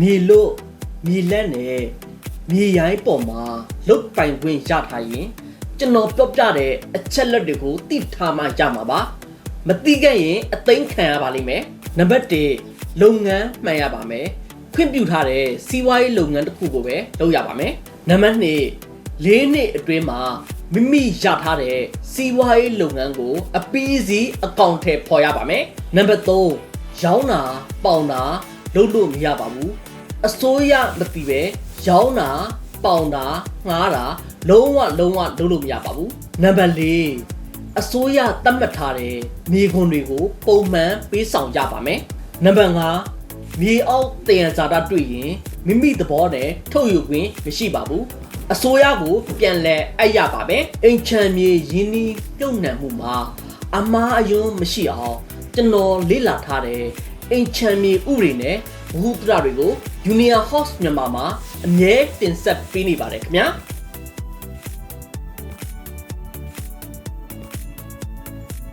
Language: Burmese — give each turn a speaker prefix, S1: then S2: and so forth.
S1: မြေလို့မြေလက်နဲ့မြေရိုင်းပေါ်မှာလုတ်ပိုင်ခွင့်ရထားရင်ကျွန်တော်ပြောပြတဲ့အချက်လက်တွေကိုသိထားမှရမှာပါမသိခဲ့ရင်အသိမ်းခံရပါလိမ့်မယ်နံပါတ်1လုပ်ငန်းမှန်ရပါမယ်ခွင့်ပြုထားတဲ့စီးပွားရေးလုပ်ငန်းတစ်ခုကိုပဲလုပ်ရပါမယ်နံပါတ်2 4နှစ်အတွင်းမှာမိမိရထားတဲ့စီးပွားရေးလုပ်ငန်းကိုအပီးစီအကောင့်ထဲပေါ်ရပါမယ်နံပါတ်3ရောင်းတာပေါင်တာလုပ်လို့မရပါဘူးအစိုးရမသိပဲရောင်းတာပေါင်တာငှားတာလုံးဝလုပ်လို့မရပါဘူးနံပါတ်4အစိုးရသတ်မှတ်ထားတဲ့မြေခွန်တွေကိုပုံမှန်ပေးဆောင်ကြပါမယ်နံပါတ်5မြေအောက်တယံဇာတတွေ့ရင်မိမိသဘောနဲ့ထုတ်ယူခွင့်မရှိပါဘူးအစိုးရကိုပြန်လဲအပ်ရပါပဲအိမ်ချမ်းမြေရင်းနှီးပြုတ်နှံမှုမှာအမားအယွန်းမရှိအောင်ကျွန်တော်လေ့လာထားတဲ့အိမ်ချမ်းမြေဥပဒေနဲ့ဘုဟုတ္တရတွေကို Junior House မြန်မာမှာအမြဲတင်ဆက်ပေးနေပါတယ်ခင်ဗျာ